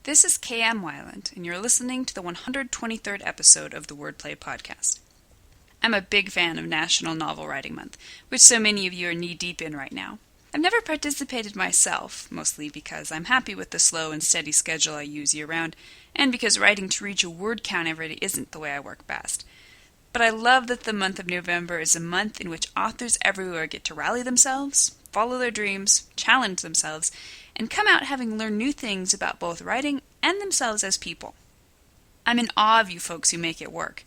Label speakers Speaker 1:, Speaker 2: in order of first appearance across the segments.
Speaker 1: This is K.M. Weiland, and you're listening to the 123rd episode of the Wordplay Podcast. I'm a big fan of National Novel Writing Month, which so many of you are knee-deep in right now. I've never participated myself, mostly because I'm happy with the slow and steady schedule I use year-round, and because writing to reach a word count every day isn't the way I work best. But I love that the month of November is a month in which authors everywhere get to rally themselves, follow their dreams, challenge themselves, and come out having learned new things about both writing and themselves as people. I'm in awe of you folks who make it work.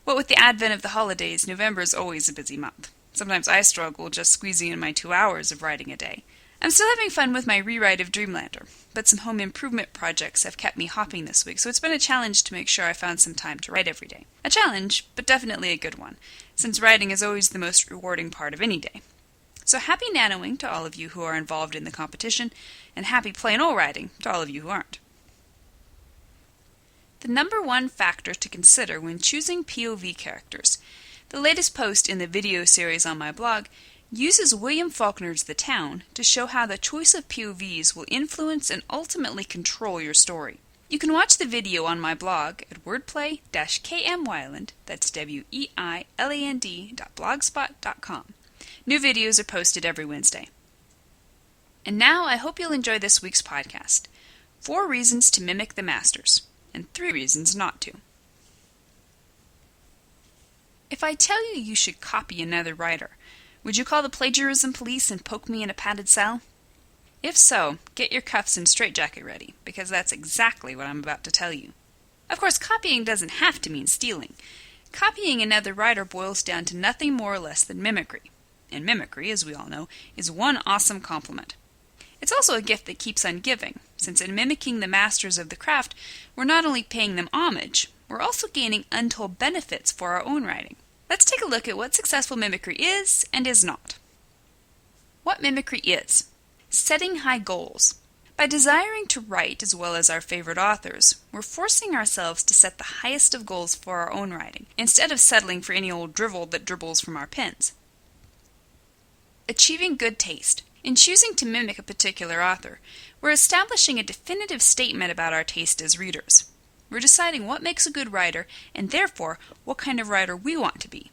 Speaker 1: What with the advent of the holidays, November is always a busy month. Sometimes I struggle just squeezing in my 2 hours of writing a day. I'm still having fun with my rewrite of Dreamlander, but some home improvement projects have kept me hopping this week, so it's been a challenge to make sure I found some time to write every day. A challenge, but definitely a good one, since writing is always the most rewarding part of any day. So happy nanoing to all of you who are involved in the competition, and happy plain old writing to all of you who aren't. The number one factor to consider when choosing POV characters. The latest post in the video series on my blog uses William Faulkner's The Town to show how the choice of POVs will influence and ultimately control your story. You can watch the video on my blog at wordplay-kmweiland, that's weiland.blogspot.com. New videos are posted every Wednesday. And now I hope you'll enjoy this week's podcast. 4 reasons to mimic the masters, and 3 reasons not to. If I tell you you should copy another writer, would you call the plagiarism police and poke me in a padded cell? If so, get your cuffs and straitjacket ready, because that's exactly what I'm about to tell you. Of course, copying doesn't have to mean stealing. Copying another writer boils down to nothing more or less than mimicry. And mimicry, as we all know, is one awesome compliment. It's also a gift that keeps on giving, since in mimicking the masters of the craft, we're not only paying them homage, we're also gaining untold benefits for our own writing. Let's take a look at what successful mimicry is and is not. What mimicry is: setting high goals. By desiring to write as well as our favorite authors, we're forcing ourselves to set the highest of goals for our own writing, instead of settling for any old drivel that dribbles from our pens. Achieving good taste. In choosing to mimic a particular author, we're establishing a definitive statement about our taste as readers. We're deciding what makes a good writer, and therefore what kind of writer we want to be.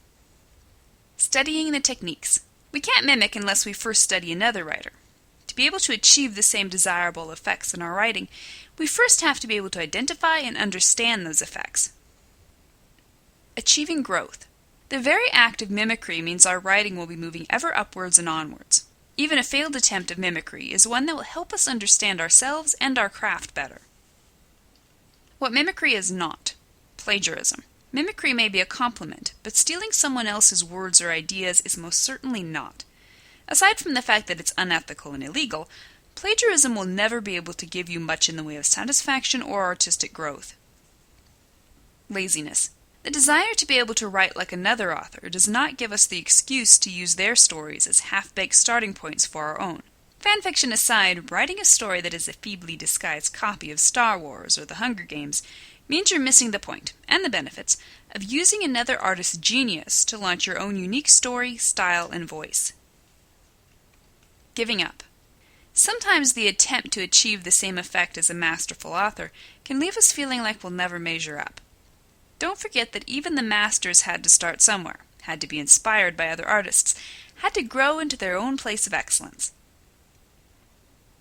Speaker 1: Studying the techniques. We can't mimic unless we first study another writer. To be able to achieve the same desirable effects in our writing, we first have to be able to identify and understand those effects. Achieving growth. The very act of mimicry means our writing will be moving ever upwards and onwards. Even a failed attempt of mimicry is one that will help us understand ourselves and our craft better. What mimicry is not: plagiarism. Mimicry may be a compliment, but stealing someone else's words or ideas is most certainly not. Aside from the fact that it's unethical and illegal, plagiarism will never be able to give you much in the way of satisfaction or artistic growth. Laziness. The desire to be able to write like another author does not give us the excuse to use their stories as half-baked starting points for our own. Fanfiction aside, writing a story that is a feebly disguised copy of Star Wars or The Hunger Games means you're missing the point, and the benefits, of using another artist's genius to launch your own unique story, style, and voice. Giving up. Sometimes the attempt to achieve the same effect as a masterful author can leave us feeling like we'll never measure up. Don't forget that even the masters had to start somewhere, had to be inspired by other artists, had to grow into their own place of excellence.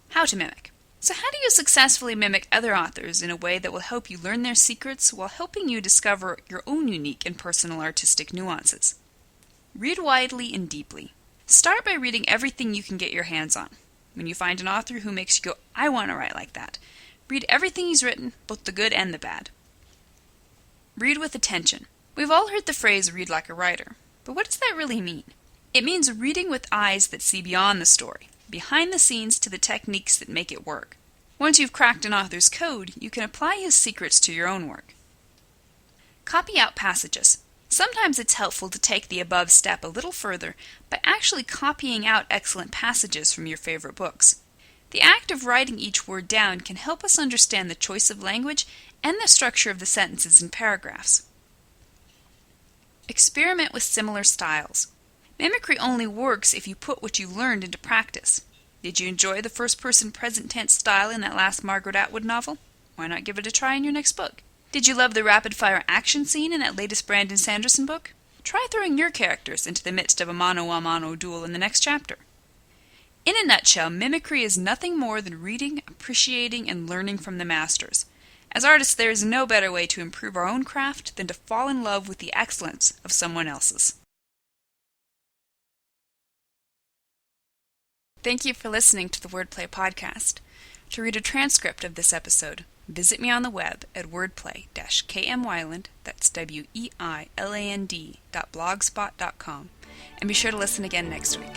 Speaker 1: How to mimic. So how do you successfully mimic other authors in a way that will help you learn their secrets while helping you discover your own unique and personal artistic nuances? Read widely and deeply. Start by reading everything you can get your hands on. When you find an author who makes you go, "I want to write like that," read everything he's written, both the good and the bad. Read with attention. We've all heard the phrase "read like a writer," but what does that really mean? It means reading with eyes that see beyond the story, behind the scenes to the techniques that make it work. Once you've cracked an author's code, you can apply his secrets to your own work. Copy out passages. Sometimes it's helpful to take the above step a little further by actually copying out excellent passages from your favorite books. The act of writing each word down can help us understand the choice of language and the structure of the sentences and paragraphs. Experiment with similar styles. Mimicry only works if you put what you learned into practice. Did you enjoy the first-person present tense style in that last Margaret Atwood novel? Why not give it a try in your next book? Did you love the rapid-fire action scene in that latest Brandon Sanderson book? Try throwing your characters into the midst of a mano-a-mano duel in the next chapter. In a nutshell, mimicry is nothing more than reading, appreciating, and learning from the masters. As artists, there is no better way to improve our own craft than to fall in love with the excellence of someone else's. Thank you for listening to the Wordplay Podcast. To read a transcript of this episode, visit me on the web at wordplay-kmwyland, that's weiland.blogspot.com, and be sure to listen again next week.